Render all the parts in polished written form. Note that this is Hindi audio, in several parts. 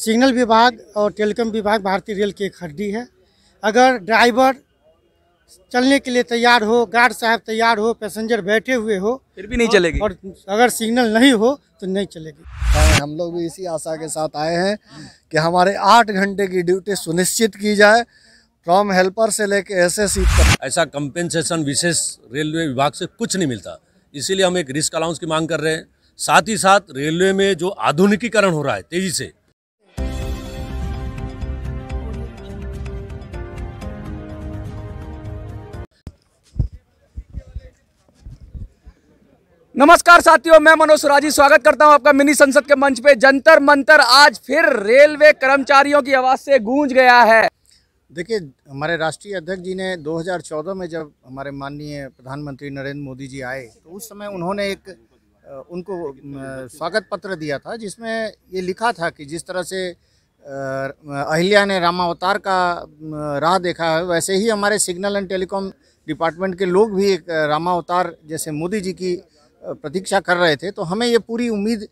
सिग्नल विभाग और टेलीकॉम विभाग भारतीय रेल की एक हड्डी है। अगर ड्राइवर चलने के लिए तैयार हो, गार्ड साहब तैयार हो, पैसेंजर बैठे हुए हो, फिर भी नहीं चलेगी। और अगर सिग्नल नहीं हो तो नहीं चलेगी। हम लोग भी इसी आशा के साथ आए हैं कि हमारे 8 घंटे की ड्यूटी सुनिश्चित की जाए, फ्रॉम हेल्पर से लेके ऐसे सीट तक। ऐसा कंपेंसेशन विशेष रेलवे विभाग से कुछ नहीं मिलता, इसीलिए हम एक रिस्क अलाउंस की मांग कर रहे हैं। साथ ही साथ रेलवे में जो आधुनिकीकरण हो रहा है तेजी से, नमस्कार साथियों, मैं मनोज सुराजी स्वागत करता हूं आपका मिनी संसद के मंच पे। जंतर मंतर आज फिर रेलवे कर्मचारियों की आवाज से गूंज गया है। देखिए, हमारे राष्ट्रीय अध्यक्ष जी ने 2014 में जब हमारे माननीय प्रधानमंत्री नरेंद्र मोदी जी आए तो उस समय उन्होंने एक उनको स्वागत पत्र दिया था, जिसमें ये लिखा था कि जिस तरह से अहिल्या ने रामावतार का राह देखा है, वैसे ही हमारे सिग्नल एंड टेलीकॉम डिपार्टमेंट के लोग भी एक रामावतार जैसे मोदी जी की प्रतीक्षा कर रहे थे। तो हमें ये पूरी उम्मीद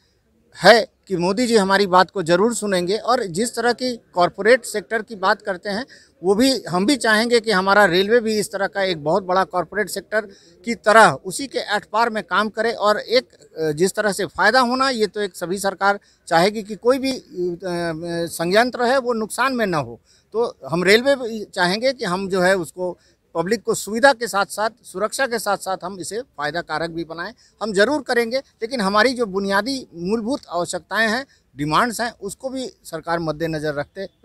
है कि मोदी जी हमारी बात को ज़रूर सुनेंगे, और जिस तरह की कॉरपोरेट सेक्टर की बात करते हैं वो भी हम भी चाहेंगे कि हमारा रेलवे भी इस तरह का एक बहुत बड़ा कॉरपोरेट सेक्टर की तरह उसी के एट पार में काम करे। और एक जिस तरह से फ़ायदा होना, ये तो एक सभी सरकार चाहेगी कि कोई भी संयंत्र है वो नुकसान में ना हो। तो हम रेलवे भी चाहेंगे कि हम जो है उसको पब्लिक को सुविधा के साथ साथ सुरक्षा के साथ साथ हम इसे फ़ायदा कारक भी बनाएं। हम ज़रूर करेंगे, लेकिन हमारी जो बुनियादी मूलभूत आवश्यकताएं हैं, डिमांड्स हैं, उसको भी सरकार मद्देनज़र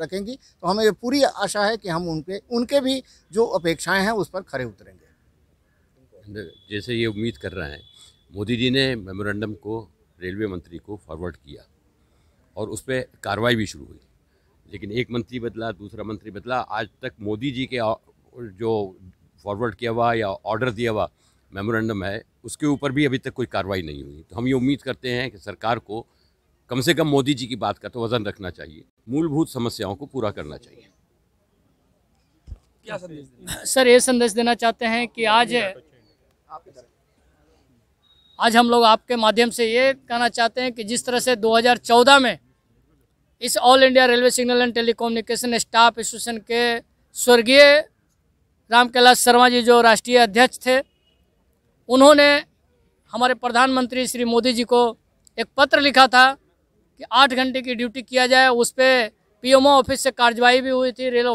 रखेंगी। तो हमें ये पूरी आशा है कि हम उनके भी जो अपेक्षाएं हैं उस पर खरे उतरेंगे। जैसे ये उम्मीद कर रहे हैं, मोदी जी ने मेमोरेंडम को रेलवे मंत्री को फॉरवर्ड किया और उस पर कार्रवाई भी शुरू हुई, लेकिन एक मंत्री बदला, दूसरा मंत्री बदला। आज तक मोदी जी के जो फॉरवर्ड किया हुआ या ऑर्डर दिया हुआ मेमोरेंडम है, उसके ऊपर भी अभी तक कोई कार्रवाई नहीं हुई। तो हम ये उम्मीद करते हैं कि सरकार को कम से कम मोदी जी की बात का तो वजन रखना चाहिए, मूलभूत समस्याओं को पूरा करना चाहिए। क्या संदेश देना? सर, ये संदेश देना चाहते हैं कि आज हम लोग आपके माध्यम से ये कहना चाहते हैं कि जिस तरह से 2014 में इस all India railway signal and telecommunication staff association के स्वर्गीय राम कैलाश शर्मा जी जो राष्ट्रीय अध्यक्ष थे, उन्होंने हमारे प्रधानमंत्री श्री मोदी जी को एक पत्र लिखा था कि 8 घंटे की ड्यूटी किया जाए। उस पर पीएमओ ऑफिस से कार्यवाही भी हुई थी, रेल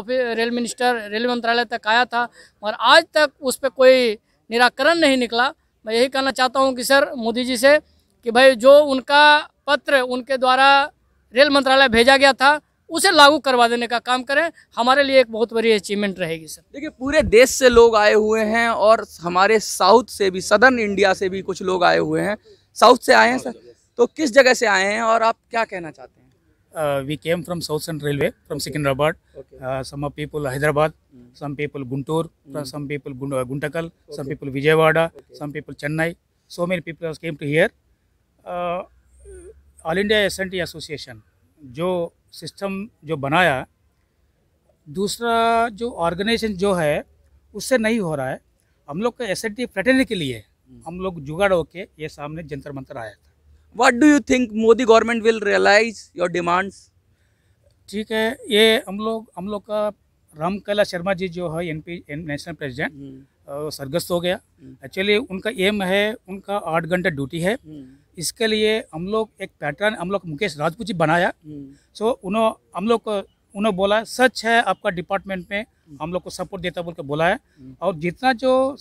मंत्रालय तक आया था, मगर आज तक उस पर कोई निराकरण नहीं निकला। मैं यही कहना चाहता हूं कि सर, मोदी जी से कि भाई जो उनका पत्र उनके द्वारा रेल मंत्रालय भेजा गया था उसे लागू करवा देने का काम करें। हमारे लिए एक बहुत बड़ी अचीवमेंट रहेगी सर। देखिए, पूरे देश से लोग आए हुए हैं और हमारे साउथ से भी, सदर्न इंडिया से भी कुछ लोग आए हुए हैं। साउथ से आए हैं सर, तो किस जगह से आए हैं और आप क्या कहना चाहते हैं? We came from Southern Railway, from Secunderabad. Some of people Hyderabad, some people Guntur, some people Guntakal, some people Vijayawada, some people Chennai. So many people came to here. All India S&T Association जो सिस्टम जो बनाया, दूसरा जो ऑर्गेनाइजेशन जो है उससे नहीं हो रहा है। हम लोग का S&T फ्रेटर्निटी के लिए हम लोग जुगाड़ होके ये सामने जंतर मंतर आया था। What do you think Modi government will realise your demands? ठीक है, ये हम लोग का राम कैलाश शर्मा जी जो है NP नेशनल प्रेसिडेंट, सरगस्त हो गया। एक्चुअली उनका एम है, उनका 8 घंटे ड्यूटी है। इसके लिए हम लोग एक पैटर्न हम लोग मुकेश राजपूत जी बनाया। सो उन्होंने बोला सच है आपका डिपार्टमेंट में हम लोग को सपोर्ट देता बोल के बोला है। और जितना जो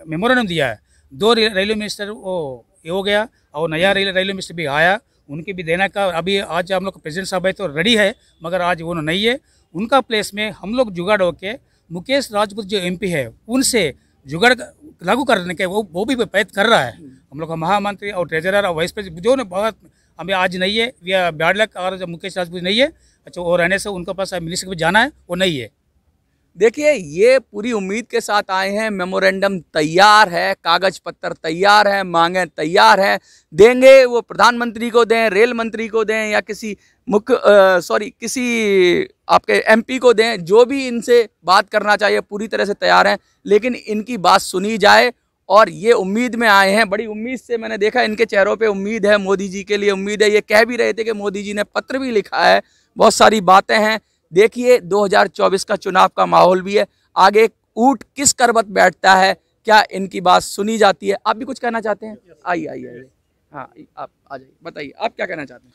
मेमोरेंडम दिया है, 2 रेलवे मिनिस्टर वो ये हो गया और नया रेलवे मिनिस्टर भी आया, उनके भी देने का अभी आज हम लोग का प्रेसिडेंट साहब है तो रेडी है, मगर आज वो नहीं है। उनका प्लेस में हम लोग जुगाड़ होके मुकेश राजपूत जो MP है उनसे जुगाड़ लागू करने के वो भी प्रयत्न कर रहा है। हम लोग का महामंत्री और ट्रेजरर और वाइस प्रेसिडेंट जो ने बहुत हमें आज नहीं है, वी आर बैड लक, और जब मुकेश राजपूत नहीं है, अच्छा वो रहने से उनके पास मिनिस्टर को जाना है, वो नहीं है। देखिए, ये पूरी उम्मीद के साथ आए हैं। मेमोरेंडम तैयार है, कागज पत्र तैयार है, मांगे तैयार है। देंगे वो प्रधानमंत्री को दें, रेल मंत्री को दें, या किसी किसी आपके MP को दें, जो भी इनसे बात करना चाहिए पूरी तरह से तैयार हैं। लेकिन इनकी बात सुनी जाए और ये उम्मीद में आए हैं, बड़ी उम्मीद से। मैंने देखा इनके चेहरों पे उम्मीद है, मोदी जी के लिए उम्मीद है। ये कह भी रहे थे कि मोदी जी ने पत्र भी लिखा है, बहुत सारी बातें हैं। देखिए 2024 का चुनाव का माहौल भी है, आगे ऊंट किस करवट बैठता है, क्या इनकी बात सुनी जाती है। आप भी कुछ कहना चाहते हैं? आइए आइए आइए, हाँ आप आ जाइए, बताइए आप क्या कहना चाहते हैं।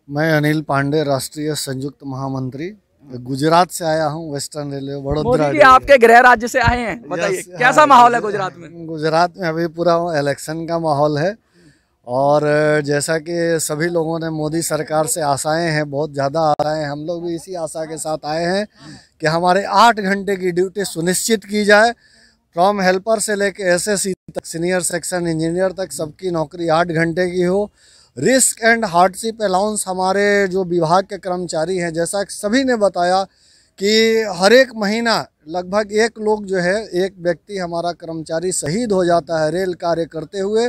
मैं अनिल पांडे, राष्ट्रीय संयुक्त महामंत्री, गुजरात से आया हूँ, वेस्टर्न रेलवे वडोदरा। मोदी जी आपके गृह राज्य से आए हैं, बताइए कैसा माहौल है गुजरात में? गुजरात में अभी पूरा इलेक्शन का माहौल है और जैसा कि सभी लोगों ने मोदी सरकार से आशाएं हैं, बहुत ज़्यादा आशाएं, हम लोग भी इसी आशा के साथ आए हैं कि हमारे 8 घंटे की ड्यूटी सुनिश्चित की जाए। फ्रॉम हेल्पर से लेकर एसएससी तक, सीनियर सेक्शन इंजीनियर तक सबकी नौकरी 8 घंटे की हो। रिस्क एंड हार्डशिप अलाउंस हमारे जो विभाग के कर्मचारी हैं, जैसा कि सभी ने बताया कि हर एक महीना लगभग 1 लोग जो है, 1 व्यक्ति हमारा कर्मचारी शहीद हो जाता है रेल कार्य करते हुए।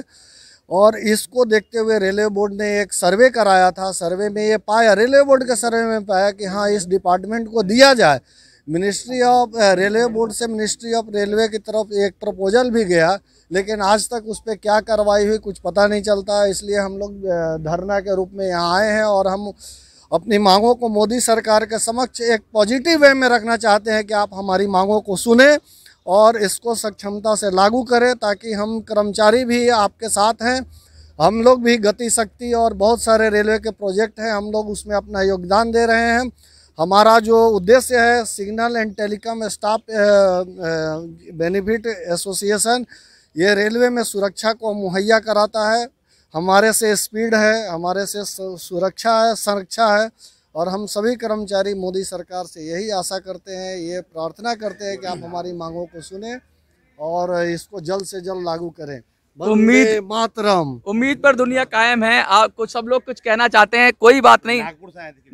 और इसको देखते हुए रेलवे बोर्ड ने एक सर्वे कराया था। सर्वे में ये पाया, रेलवे बोर्ड के सर्वे में पाया कि हाँ इस डिपार्टमेंट को दिया जाए। मिनिस्ट्री ऑफ रेलवे बोर्ड से मिनिस्ट्री ऑफ रेलवे की तरफ एक प्रपोजल भी गया, लेकिन आज तक उस पर क्या कार्रवाई हुई कुछ पता नहीं चलता। इसलिए हम लोग धरना के रूप में यहाँ आए हैं और हम अपनी मांगों को मोदी सरकार के समक्ष एक पॉजिटिव वे में रखना चाहते हैं कि आप हमारी मांगों को सुने और इसको सक्षमता से लागू करें, ताकि हम कर्मचारी भी आपके साथ हैं। हम लोग भी गति शक्ति और बहुत सारे रेलवे के प्रोजेक्ट हैं, हम लोग उसमें अपना योगदान दे रहे हैं। हमारा जो उद्देश्य है, signal and telecom staff benefit association, ये रेलवे में सुरक्षा को मुहैया कराता है। हमारे से स्पीड है, हमारे से सुरक्षा है, संरक्षा है और हम सभी कर्मचारी मोदी सरकार से यही आशा करते हैं, ये प्रार्थना करते हैं कि आप हमारी मांगों को सुने और इसको जल्द से जल्द लागू करें। उम्मीद मातरम, उम्मीद पर दुनिया कायम है। आप कुछ सब लोग कुछ कहना चाहते हैं, कोई बात नहीं,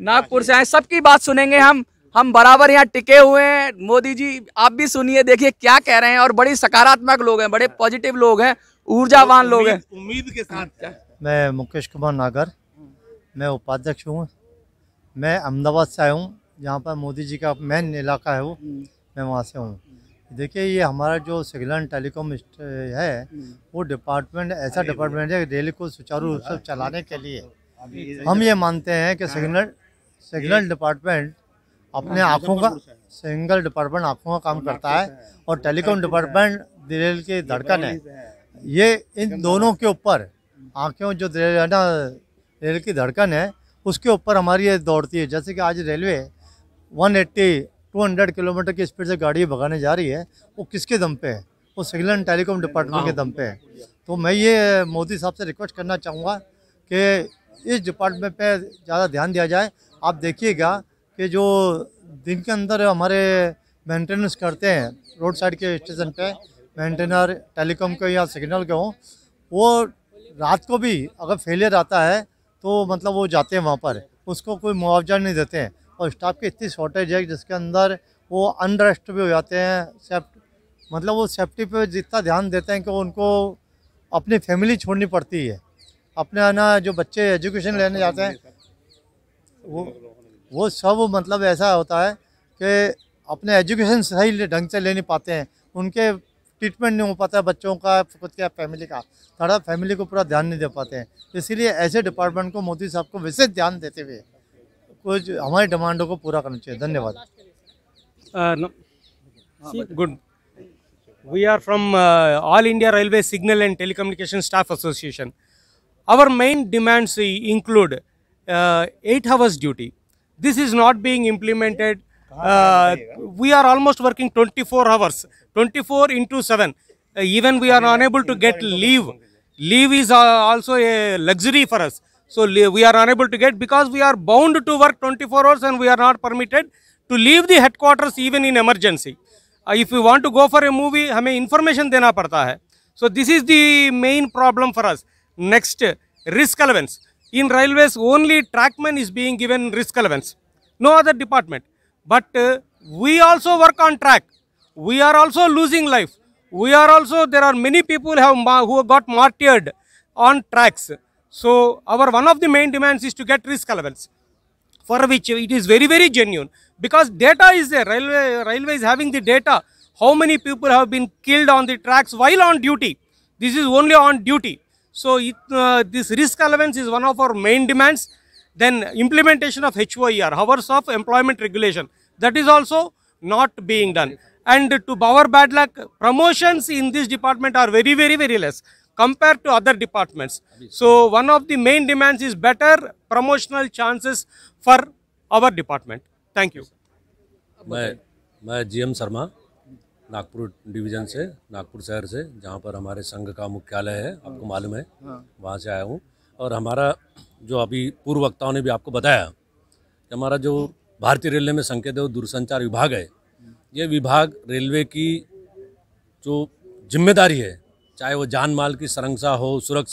नागपुर से आए, सबकी बात सुनेंगे हम बराबर यहाँ टिके हुए हैं। मोदी जी आप भी सुनिए, देखिए क्या कह रहे हैं। और बड़ी सकारात्मक लोग हैं, बड़े पॉजिटिव लोग हैं, ऊर्जावान लोग हैं। उम्मीद के साथ। मैं मुकेश कुमार नागर, मैं उपाध्यक्ष हूँ। मैं अहमदाबाद से आया हूँ, जहाँ पर मोदी जी का मेन इलाका है वो, मैं वहाँ से हूँ। देखिए ये हमारा जो सिग्नल एंड टेलीकॉम है, वो डिपार्टमेंट ऐसा डिपार्टमेंट है रेल को सुचारू रूप से चलाने के लिए हम ये मानते हैं कि सिग्नल डिपार्टमेंट अपने आँखों का काम करता है और टेलीकॉम डिपार्टमेंट रेल की धड़कन है। ये इन दोनों के ऊपर आँखें जो रेल की धड़कन है उसके ऊपर हमारी ये दौड़ती है। जैसे कि आज रेलवे 180-200 किलोमीटर की स्पीड से गाड़ी भगाने जा रही है, वो किसके दम पे है? वो सिग्नल एंड टेलीकॉम डिपार्टमेंट के दम पे है। तो मैं ये मोदी साहब से रिक्वेस्ट करना चाहूँगा कि इस डिपार्टमेंट पे ज़्यादा ध्यान दिया जाए। आप देखिएगा कि जो दिन के अंदर हमारे मेंटेनेंस करते हैं रोड साइड के स्टेशन पे, मेंटेनर टेलीकॉम के या सिग्नल के हों, वो रात को भी अगर फेलियर आता है तो मतलब वो जाते हैं वहाँ पर, उसको कोई मुआवजा नहीं देते हैं। और स्टाफ की इतनी शॉर्टेज है जिसके अंदर वो अनरेस्ट भी हो जाते हैं। मतलब वो सेफ्टी पे जितना ध्यान देते हैं कि उनको अपनी फैमिली छोड़नी पड़ती है। अपने ना जो बच्चे एजुकेशन लेने जाते हैं वो सब मतलब ऐसा होता है कि अपने एजुकेशन सही ढंग से ले नहीं पाते हैं, उनके ट्रीटमेंट नहीं हो पाता है बच्चों का, खुद के फैमिली का, थोड़ा फैमिली को पूरा ध्यान नहीं दे पाते हैं। इसीलिए ऐसे डिपार्टमेंट को मोदी साहब को विशेष ध्यान देते हुए कुछ हमारी डिमांडों को पूरा करना चाहिए। धन्यवाद। Good. We are from All India Railway Signal and Telecommunication Staff Association. Our main demands include 8 hours duty. This is not being implemented. We are almost working 24 hours, 24 into 7. Even we are unable to get leave. Leave is also a luxury for us. So we are unable to get, because we are bound to work 24 hours and we are not permitted to leave the headquarters even in emergency. If we want to go for a movie, हमें information देना पड़ता है. So this is the main problem for us. Next, risk allowance. In railways, only trackman is being given risk allowance. No other department. But we also work on track. We are also losing life. We are also, there are many people who got martyred on tracks. So our one of the main demands is to get risk allowance, for which it is very, very genuine, because data is there. Railway is having the data how many people have been killed on the tracks while on duty. This is only on duty. So this risk allowance is one of our main demands. Then implementation of HOER, hours of employment regulation, that is also not being done. And to our bad luck, promotions in this department are very, very, very less compared to other departments. So one of the main demands is better promotional chances for our department. Thank you. मैं GM शर्मा, नागपुर डिवीज़न से, नागपुर शहर से, जहाँ पर हमारे संघ का मुख्यालय है, आपको मालूम है, वहाँ से आया हूँ। और हमारा जो अभी पूर्व वक्ताओं ने भी आपको बताया कि हमारा जो भारतीय रेलवे में संकेत एवं दूरसंचार विभाग है, ये विभाग रेलवे की जो जिम्मेदारी है, चाहे वो जान माल की सुरक्षा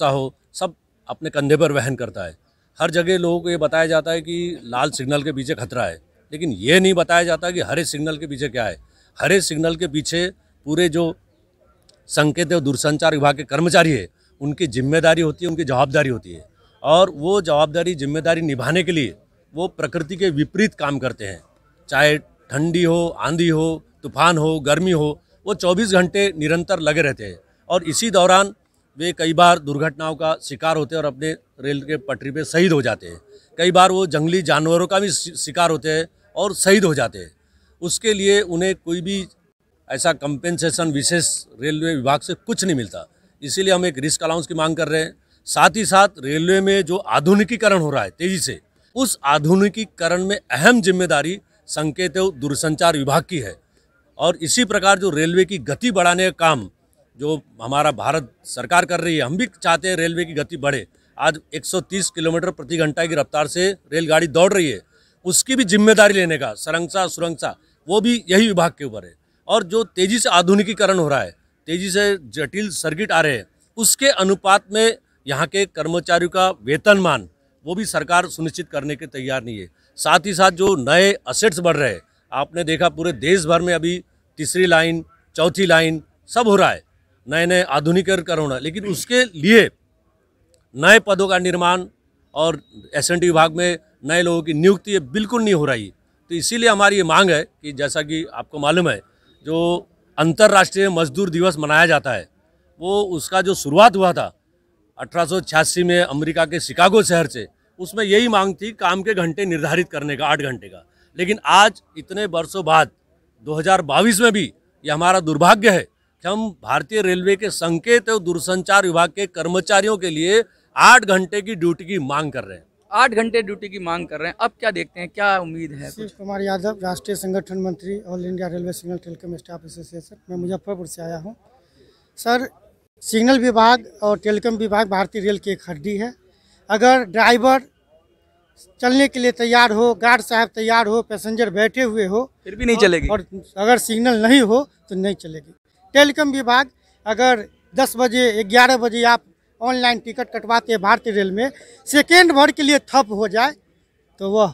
हो, सब अपने कंधे पर वहन करता है। हर जगह लोगों को ये बताया जाता है कि लाल सिग्नल के पीछे खतरा है, लेकिन ये नहीं बताया जाता कि हरे सिग्नल के पीछे क्या है। हरे सिग्नल के पीछे पूरे जो संकेत एवं दूरसंचार विभाग के कर्मचारी है, उनकी जिम्मेदारी होती है, उनकी जवाबदारी होती है। और वो जवाबदारी जिम्मेदारी निभाने के लिए वो प्रकृति के विपरीत काम करते हैं। चाहे ठंडी हो, आंधी हो, तूफान हो, गर्मी हो, वो 24 घंटे निरंतर लगे रहते हैं। और इसी दौरान वे कई बार दुर्घटनाओं का शिकार होते हैं और अपने रेल के पटरी पे शहीद हो जाते हैं। कई बार वो जंगली जानवरों का भी शिकार होते हैं और शहीद हो जाते हैं। उसके लिए उन्हें कोई भी ऐसा कंपेंसेशन विशेष रेलवे विभाग से कुछ नहीं मिलता। इसीलिए हम एक रिस्क अलाउंस की मांग कर रहे हैं। साथ ही साथ रेलवे में जो आधुनिकीकरण हो रहा है तेजी से, उस आधुनिकीकरण में अहम जिम्मेदारी संकेत एवं दूरसंचार विभाग की है। और इसी प्रकार जो रेलवे की गति बढ़ाने का काम जो हमारा भारत सरकार कर रही है, हम भी चाहते हैं रेलवे की गति बढ़े। आज 130 किलोमीटर प्रति घंटा की रफ्तार से रेलगाड़ी दौड़ रही है, उसकी भी जिम्मेदारी लेने का सुरक्षा वो भी यही विभाग के ऊपर है। और जो तेजी से आधुनिकीकरण हो रहा है, तेजी से जटिल सर्किट आ रहे हैं, उसके अनुपात में यहाँ के कर्मचारियों का वेतनमान वो भी सरकार सुनिश्चित करने के तैयार नहीं है। साथ ही साथ जो नए असेट्स बढ़ रहे हैं, आपने देखा पूरे देश भर में अभी तीसरी लाइन, चौथी लाइन सब हो रहा है, नए आधुनिकीकरण हो रहा है, लेकिन उसके लिए नए पदों का निर्माण और S&T विभाग में नए लोगों की नियुक्ति ये बिल्कुल नहीं हो रही। तो इसीलिए हमारी ये मांग है कि जैसा कि आपको मालूम है, जो अंतर्राष्ट्रीय मजदूर दिवस मनाया जाता है, वो उसका जो शुरुआत हुआ था 1886 में अमेरिका के शिकागो शहर से, उसमें यही मांग थी काम के घंटे निर्धारित करने का, 8 घंटे का। लेकिन आज इतने वर्षों बाद 2022 में भी ये हमारा दुर्भाग्य है कि हम भारतीय रेलवे के संकेत एवं दूरसंचार विभाग के कर्मचारियों के लिए 8 घंटे की ड्यूटी की मांग कर रहे हैं। 8 घंटे ड्यूटी की मांग कर रहे हैं। अब क्या देखते हैं, क्या उम्मीद है? शिव कुमार यादव, राष्ट्रीय संगठन मंत्री, all India railway signal telecom staff association. मैं मुजफ्फरपुर से आया हूँ। सर, सिग्नल विभाग और टेलीकॉम विभाग भारतीय रेल की एक हड्डी है। अगर ड्राइवर चलने के लिए तैयार हो, गार्ड साहब तैयार हो, पैसेंजर बैठे हुए हो, फिर भी नहीं चलेगी। और अगर सिग्नल नहीं हो तो नहीं चलेगी। टेलीकॉम विभाग अगर 10 बजे 11 बजे आप ऑनलाइन टिकट कटवाते हैं भारतीय रेल में, सेकेंड भर के लिए ठप हो जाए तो वह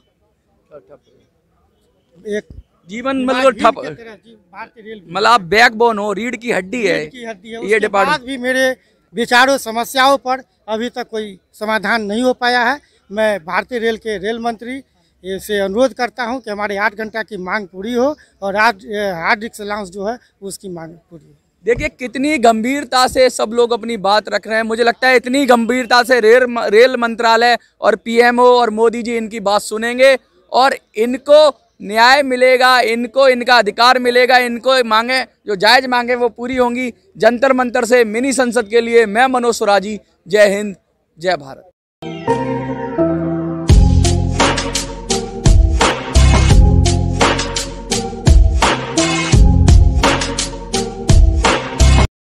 एक जीवन मतलब ठप, भारतीय रेल मतलब आप बैकबोन हो, रीढ़ की हड्डी है ये डिपार्टमेंट। भी मेरे विचारों समस्याओं पर अभी तक कोई समाधान नहीं हो पाया है। मैं भारतीय रेल के रेल मंत्री से अनुरोध करता हूं कि हमारे 8 घंटा की मांग पूरी हो और हार्ड डिस्क अलाउंस जो है उसकी मांग पूरी हो। देखिए कितनी गंभीरता से सब लोग अपनी बात रख रहे हैं। मुझे लगता है इतनी गंभीरता से रेल मंत्रालय और PMO और मोदी जी इनकी बात सुनेंगे और इनको न्याय मिलेगा, इनको इनका अधिकार मिलेगा, इनको मांगे जो जायज़ मांगे वो पूरी होंगी। जंतर मंतर से मिनी संसद के लिए मैं मनोज सुराजी। जय हिंद, जय भारत।